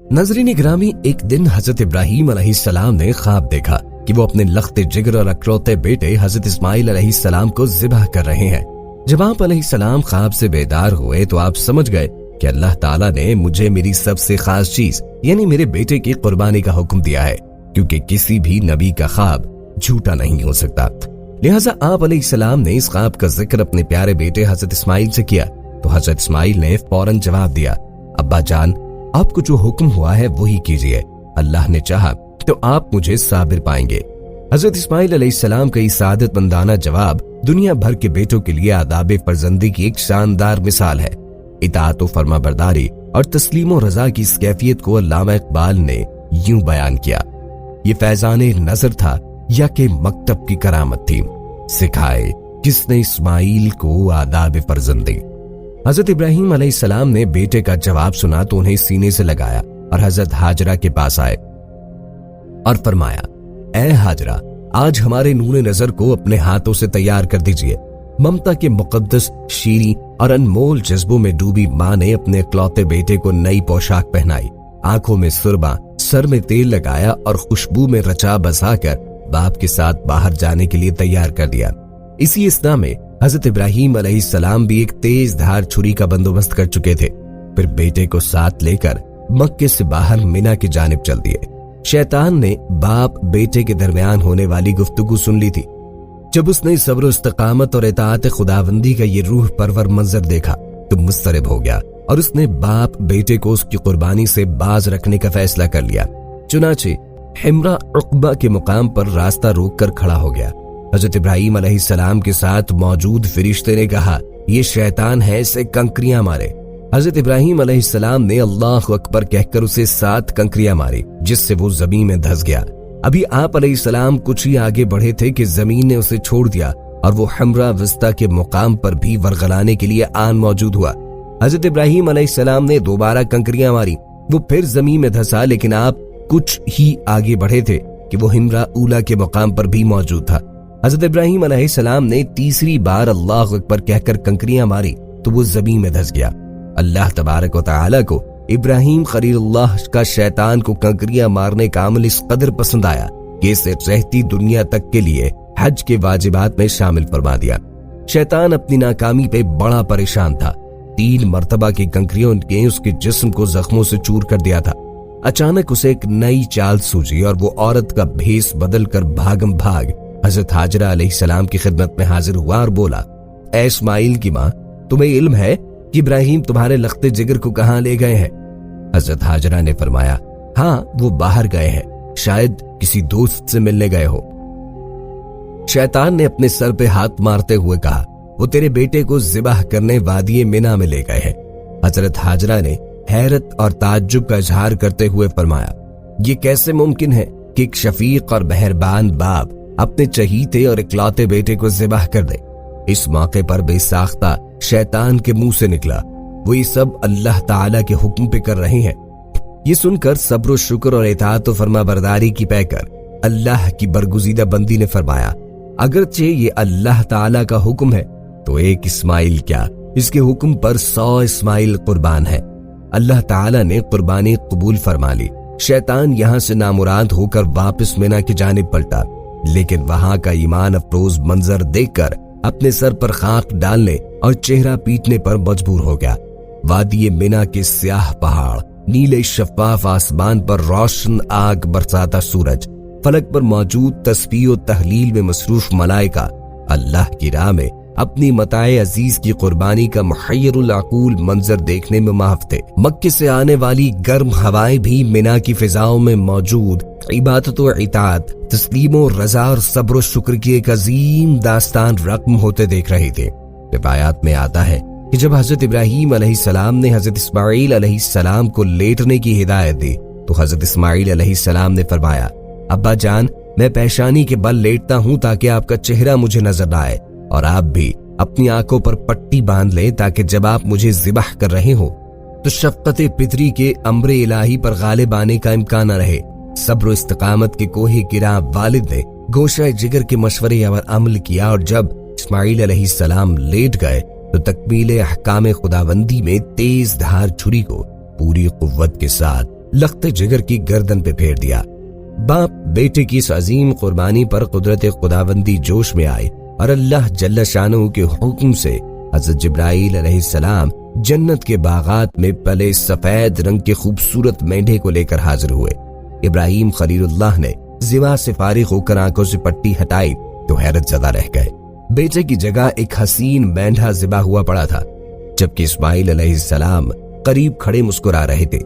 नाज़रीन ग्रामी, एक दिन हजरत इब्राहीम अलैहिस्सलाम ने ख्वाब देखा कि वो अपने लख्त जिगर और अकलौते बेटे हजरत इस्माइल अलैहिस्सलाम को ज़िबह कर रहे हैं। जब आप अलैहिस्सलाम ख्वाब से बेदार हुए तो आप समझ गए कि अल्लाह ताला ने मुझे मेरी सबसे खास चीज यानी मेरे बेटे की कुर्बानी का हुक्म दिया है, क्योंकि किसी भी नबी का ख्वाब झूठा नहीं हो सकता। लिहाजा आप अलैहिस्सलाम ने इस ख्वाब का जिक्र अपने प्यारे बेटे हजरत इस्माइल से किया तो हजरत इस्माइल ने फौरन जवाब दिया, अब्बा जान, आपको जो हुक्म हुआ है वही कीजिए, अल्लाह ने चाहा तो आप मुझे साबिर पाएंगे। हजरत इस्माइल अलैहिस्सलाम का सादतमंदाना जवाब दुनिया भर के बेटों के लिए आदाब फर्जंदी की एक शानदार मिसाल है। इताअत व फरमाबरदारी और तस्लीम व रजा की इस कैफियत को अल्लामा इकबाल ने यूं बयान किया, ये फैजाने नजर था या कि मकतब की करामत थी, सिखाए किसने इस्माइल को आदाब फर्जंदी। हजरत इब्राहीम अलैहिस्सलाम ने बेटे का जवाब सुना तो उन्हें सीने से लगाया और हजरत हाजरा के पास आए और फरमाया, ऐ हाजरा, आज हमारे नूरे नजर को अपने हाथों से तैयार कर दीजिए। ममता के मुकद्दस, शीरी और अनमोल जज्बों में डूबी माँ ने अपने इकलौते बेटे को नई पोशाक पहनाई, आंखों में सुरमा, सर में तेल लगाया और खुशबू में रचा बसा कर बाप के साथ बाहर जाने के लिए तैयार कर दिया। इसी इसना में हजरत इब्राहीम अलैहिस्सलाम भी एक तेज धार छुरी का बंदोबस्त कर चुके थे। फिर बेटे को साथ लेकर मक्के से बाहर मिना की जानिब चल दिए। शैतान ने बाप बेटे के दरमियान होने वाली गुफ्तगू सुन ली थी। जब उसने सब्र इस्तकामत और इताअत खुदाबंदी का ये रूह परवर मंजर देखा तो मुस्तरब हो गया और उसने बाप बेटे को उसकी कुर्बानी से बाज रखने का फैसला कर लिया। चुनाचे हिमरा उक़बा के मुकाम पर रास्ता रोक कर खड़ा हो गया। हजरत इब्राहीम अलैहिस्सलाम के साथ मौजूद फरिश्ते ने कहा, ये शैतान है, इसे कंकरियां मारे। हजरत इब्राहीम अलैहिस्सलाम ने अल्लाह अकबर कहकर उसे 7 कंकरियां मारी, जिससे वो जमीन में धंस गया। अभी आप अलैहिस्सलाम कुछ ही आगे बढ़े थे कि जमीन ने उसे छोड़ दिया और वो हमरा विस्ता के मुकाम पर भी वरगलाने के लिए आन मौजूद हुआ। हजरत इब्राहीम अलैहिस्सलाम ने दोबारा कंकरियां मारी, वो फिर जमीन में धंसा, लेकिन आप कुछ ही आगे बढ़े थे कि वो हिमरा ऊला के मुकाम पर भी मौजूद था। हजरत इब्राहीम अलैहिस्सलाम ने तीसरी बार अल्लाह अकबर कहकर कंकरियां मारी तो वो जमीन में धंस गया। अल्लाह तबारक व तआला को इब्राहीम खलीलुल्लाह का शैतान को कंकरियां मारने का अमल इस कदर पसंद आया कि इसे रहती दुनिया तक के लिए हज के वाजिबात में शामिल फरमा दिया। शैतान अपनी नाकामी पे बड़ा परेशान था। 3 मरतबा की कंकरियों ने उसके जिस्म को जख्मों से चूर कर दिया था। अचानक उसे एक नई चाल सूझी और वो औरत का भेस बदल कर भागम भाग हजरत हाजरा अलैहिस्सलाम की खिदमत में हाजिर हुआ और बोला, ऐ इस्माइल की माँ, तुम्हें इल्म है कि इब्राहीम तुम्हारे लख्ते जिगर को कहाँ ले गए हैं? हजरत हाजरा ने फरमाया, हाँ, वो बाहर गए हैं, शायद किसी दोस्त से मिलने गए हो। शैतान ने अपने सर पे हाथ मारते हुए कहा, वो तेरे बेटे को ज़िबाह करने वादिये मिना में ले गए हैं। हजरत हाजरा ने हैरत और ताज्जुब का इजहार करते हुए फरमाया, ये कैसे मुमकिन है कि एक शफीक और मेहरबान बाप अपने चहीते और इकलौते बेटे को ज़िबाह कर दे? इस मौके पर बेसाख्ता शैतान के मुंह से निकला, वो ये सब अल्लाह ताला के हुक्म पे कर रहे हैं। ये सुनकर सब्र शुक्र और इताअत व फरमाबरदारी की पैकर अल्लाह की बरगुज़ीदा बंदी ने फरमाया, अगरचे ये अल्लाह ताला का हुक्म है तो एक इस्माइल क्या, इसके हुक्म पर 100 इस्माइल कुर्बान है। अल्लाह ताला ने कुर्बानी कबूल फरमा ली। शैतान यहाँ से नामुराद होकर वापस मिना की जानिब पलटा, लेकिन वहां का ईमान अफरोज मंजर देखकर अपने सर पर खाक डालने और चेहरा पीटने पर मजबूर हो गया। वादी मिना के स्याह पहाड़, नीले शफाफ आसमान पर रोशन आग बरसाता सूरज, फलक पर मौजूद तस्बीह और तहलील में मसरूफ मलाइका अल्लाह की राह में अपनी मताए अजीज की कुर्बानी का मुहय्यरुल अकूल मंजर देखने में महफ थे। मक्के से आने वाली गर्म हवाएं भी मिना की फिजाओं में मौजूद इबादत व इताअत, तस्लीम व रजा और सब्र व शुक्र की एक अजीम दास्तान रकम होते देख रहे थे। रिवायात में आता है कि जब हजरत इब्राहीम अलैहिस्सलाम ने हजरत इस्माइल अलैहिस्सलाम को लेटने की हिदायत दी तो हजरत इस्माइल अलैहिस्सलाम ने फरमाया, अब्बा जान, मैं पेशानी के बल लेटता हूँ ताकि आपका चेहरा मुझे नजर न आए, और आप भी अपनी आंखों पर पट्टी बांध लें ताकि जब आप मुझे ज़िबाह कर रहे हो तो शफ़क़त पितरी के अम्र इलाही पर गालिब आने का इम्कान न रहे। सब्र इस्तकामत के कोहे गिरा वालिद ने गोशा जिगर के मशवरे पर अमल किया और जब इस्माइल अलैहिस्सलाम लेट गए तो तकमील अहकाम खुदाबंदी में तेज धार छुरी को पूरी कुव्वत के साथ लख्त जिगर की गर्दन पे फेर दिया। बाप बेटे की इस अजीम कुर्बानी पर कुदरत खुदाबंदी जोश में आए और अल्लाह जल्ल शानहू के हुक्म से हजरत जिब्राईल अलैहिस्सलाम जन्नत के बागात में पले सफेद रंग के खूबसूरत मेंढे को लेकर हाजिर हुए। इब्राहिम खलीलुल्लाह ने ज़िबा से फारिग होकर आंखों से पट्टी हटाई तो हैरत ज़दा रह गए। बेटे की जगह एक हसीन मेंढा ज़िबा हुआ पड़ा था, जबकि इस्माइल अलैहिस्सलाम करीब खड़े मुस्कुरा रहे थे।